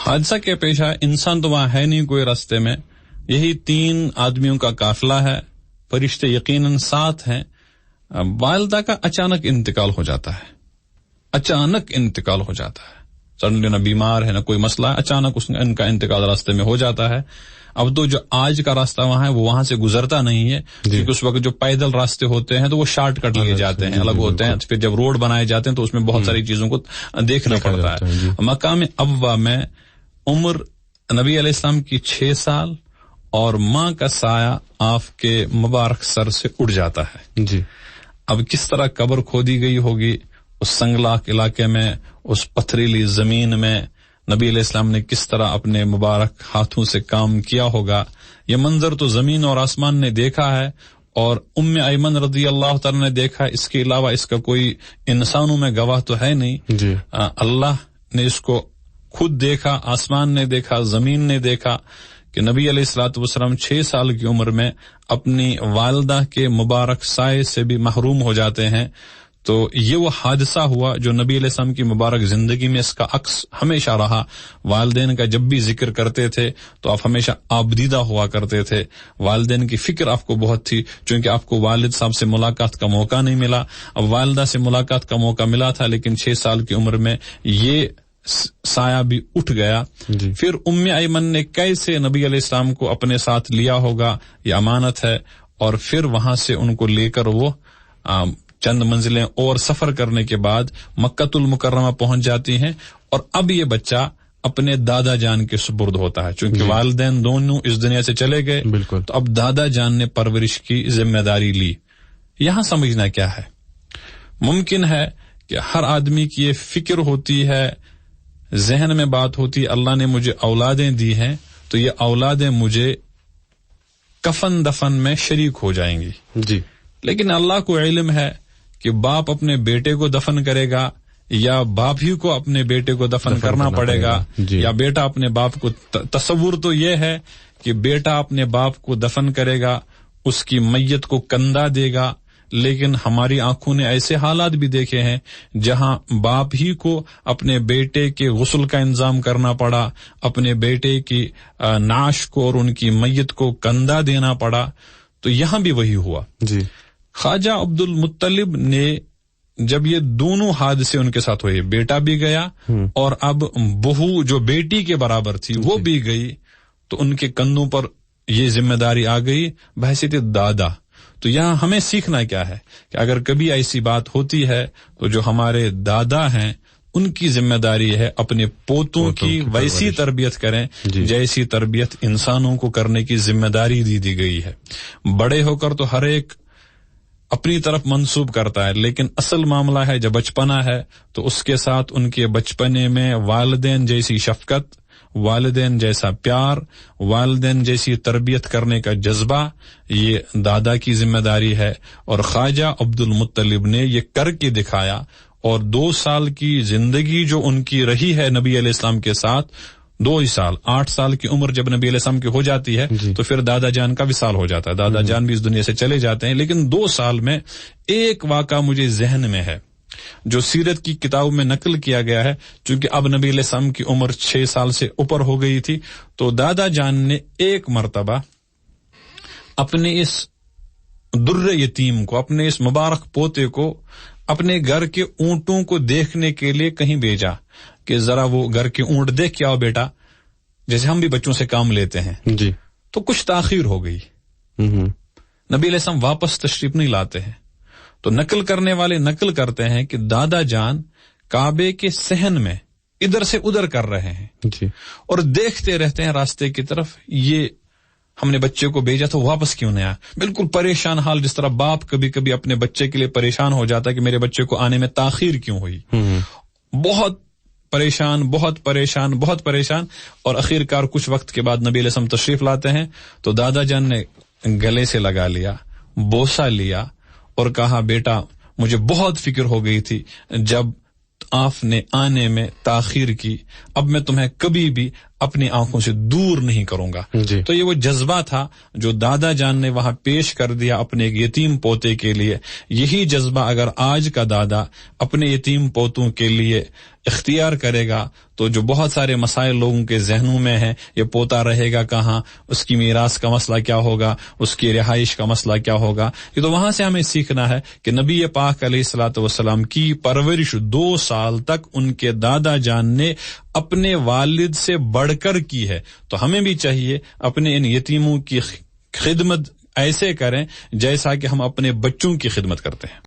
حادثہ کے پیش آیا، انسان تو وہاں ہے نہیں کوئی راستے میں، یہی 3 آدمیوں کا قافلہ ہے، فرشتے یقیناً ساتھ ہیں، والدہ کا اچانک انتقال ہو جاتا ہے، اچانک انتقال ہو جاتا ہے، سڈنلی نہ بیمار ہے نہ کوئی مسئلہ ہے، اچانک ان کا انتقال راستے میں ہو جاتا ہے۔ اب تو جو آج کا راستہ وہاں ہے وہ وہاں سے گزرتا نہیں ہے، کیونکہ اس وقت جو پیدل راستے ہوتے ہیں تو وہ شارٹ کٹ لیے جاتے ہیں، الگ ہوتے ہیں، پھر جب روڈ بنائے جاتے ہیں تو اس میں بہت ساری چیزوں کو دیکھنا پڑتا ہے۔ مقام ابوا میں عمر نبی علیہ السلام کی 6 سال اور ماں کا سایہ آپ کے مبارک سر سے اڑ جاتا ہے۔ جی، اب کس طرح قبر کھودی گئی ہوگی اس سنگلاخ علاقے میں، اس پتھریلی زمین میں، نبی علیہ السلام نے کس طرح اپنے مبارک ہاتھوں سے کام کیا ہوگا، یہ منظر تو زمین اور آسمان نے دیکھا ہے، اور ام ایمن رضی اللہ تعالی نے دیکھا، اس کے علاوہ اس کا کوئی انسانوں میں گواہ تو ہے نہیں۔ جی، اللہ نے اس کو خود دیکھا، آسمان نے دیکھا، زمین نے دیکھا کہ نبی علیہ الصلوۃ والسلام 6 سال کی عمر میں اپنی والدہ کے مبارک سائے سے بھی محروم ہو جاتے ہیں۔ تو یہ وہ حادثہ ہوا جو نبی علیہ السلام کی مبارک زندگی میں اس کا عکس ہمیشہ رہا۔ والدین کا جب بھی ذکر کرتے تھے تو آپ ہمیشہ آبدیدہ ہوا کرتے تھے، والدین کی فکر آپ کو بہت تھی، چونکہ آپ کو والد صاحب سے ملاقات کا موقع نہیں ملا، اب والدہ سے ملاقات کا موقع ملا تھا، لیکن 6 سال کی عمر میں یہ سایہ بھی اٹھ گیا۔ جی، پھر ام ایمن نے کیسے نبی علیہ السلام کو اپنے ساتھ لیا ہوگا، یہ امانت ہے، اور پھر وہاں سے ان کو لے کر وہ چند منزلیں اور سفر کرنے کے بعد مکۃ المکرمہ پہنچ جاتی ہیں، اور اب یہ بچہ اپنے دادا جان کے سپرد ہوتا ہے، چونکہ والدین دونوں اس دنیا سے چلے گئے، بالکل، تو اب دادا جان نے پرورش کی ذمہ داری لی۔ یہاں سمجھنا کیا ہے، ممکن ہے کہ ہر آدمی کی یہ فکر ہوتی ہے، ذہن میں بات ہوتی، اللہ نے مجھے اولادیں دی ہیں تو یہ اولادیں مجھے کفن دفن میں شریک ہو جائیں گی، جی، لیکن اللہ کو علم ہے کہ باپ اپنے بیٹے کو دفن کرے گا یا باپ ہی کو اپنے بیٹے کو دفن کرنا پڑے گا، یا بیٹا اپنے باپ کو، تصور تو یہ ہے کہ بیٹا اپنے باپ کو دفن کرے گا، اس کی میت کو کندھا دے گا، لیکن ہماری آنکھوں نے ایسے حالات بھی دیکھے ہیں جہاں باپ ہی کو اپنے بیٹے کے غسل کا انتظام کرنا پڑا، اپنے بیٹے کی نعش کو اور ان کی میت کو کندھا دینا پڑا۔ تو یہاں بھی وہی ہوا۔ جی، خواجہ عبد المطلب نے جب یہ دونوں حادثے ان کے ساتھ ہوئے، بیٹا بھی گیا اور اب بہو جو بیٹی کے برابر تھی وہ بھی گئی، تو ان کے کندھوں پر یہ ذمہ داری آ گئی بحیثیت دادا۔ تو یہاں ہمیں سیکھنا کیا ہے کہ اگر کبھی ایسی بات ہوتی ہے تو جو ہمارے دادا ہیں ان کی ذمہ داری ہے اپنے پوتوں کی ویسی تربیت کریں جیسی تربیت انسانوں کو کرنے کی ذمہ داری دی گئی ہے۔ بڑے ہو کر تو ہر ایک اپنی طرف منسوب کرتا ہے، لیکن اصل معاملہ ہے جب بچپنا ہے تو اس کے ساتھ ان کے بچپنے میں والدین جیسی شفقت، والدین جیسا پیار، والدین جیسی تربیت کرنے کا جذبہ یہ دادا کی ذمہ داری ہے، اور خواجہ عبد المطلب نے یہ کر کے دکھایا، اور 2 سال کی زندگی جو ان کی رہی ہے نبی علیہ السلام کے ساتھ، 2 ہی سال، 8 سال کی عمر جب نبی علیہ السلام کی ہو جاتی ہے تو پھر دادا جان کا وصال ہو جاتا ہے، دادا جان بھی اس دنیا سے چلے جاتے ہیں، لیکن 2 سال میں ایک واقعہ مجھے ذہن میں ہے جو سیرت کی کتابوں میں نقل کیا گیا ہے، چونکہ اب نبی علیہ السلام کی عمر 6 سال سے اوپر ہو گئی تھی، تو دادا جان نے ایک مرتبہ اپنے اس در یتیم کو، اپنے اس مبارک پوتے کو اپنے گھر کے اونٹوں کو دیکھنے کے لیے کہیں بھیجا کہ ذرا وہ گھر کے اونٹ دیکھ کے آؤ بیٹا، جیسے ہم بھی بچوں سے کام لیتے ہیں۔ جی، تو کچھ تاخیر ہو گئی، نبی علیہ السلام واپس تشریف نہیں لاتے ہیں، تو نقل کرنے والے نقل کرتے ہیں کہ دادا جان کعبے کے صحن میں ادھر سے ادھر کر رہے ہیں جی، اور دیکھتے رہتے ہیں راستے کی طرف، یہ ہم نے بچے کو بھیجا تو واپس کیوں نہیں آیا، بالکل پریشان حال، جس طرح باپ کبھی کبھی اپنے بچے کے لیے پریشان ہو جاتا ہے کہ میرے بچے کو آنے میں تاخیر کیوں ہوئی، بہت پریشان، بہت پریشان، بہت پریشان، اور آخر کار کچھ وقت کے بعد نبی علیہ السلام تشریف لاتے ہیں تو دادا جان نے گلے سے لگا لیا، بوسہ لیا اور کہا بیٹا مجھے بہت فکر ہو گئی تھی جب آپ نے آنے میں تاخیر کی، اب میں تمہیں کبھی بھی اپنی آنکھوں سے دور نہیں کروں گا۔ جی، تو یہ وہ جذبہ تھا جو دادا جان نے وہاں پیش کر دیا اپنے ایک یتیم پوتے کے لیے۔ یہی جذبہ اگر آج کا دادا اپنے یتیم پوتوں کے لیے اختیار کرے گا تو جو بہت سارے مسائل لوگوں کے ذہنوں میں ہیں، یہ پوتا رہے گا کہاں، اس کی میراث کا مسئلہ کیا ہوگا، اس کی رہائش کا مسئلہ کیا ہوگا، یہ تو وہاں سے ہمیں سیکھنا ہے کہ نبی پاک علیہ الصلوۃ والسلام کی پرورش 2 سال تک ان کے دادا جان نے اپنے والد سے بڑھ کر کی ہے، تو ہمیں بھی چاہیے اپنے ان یتیموں کی خدمت ایسے کریں جیسا کہ ہم اپنے بچوں کی خدمت کرتے ہیں۔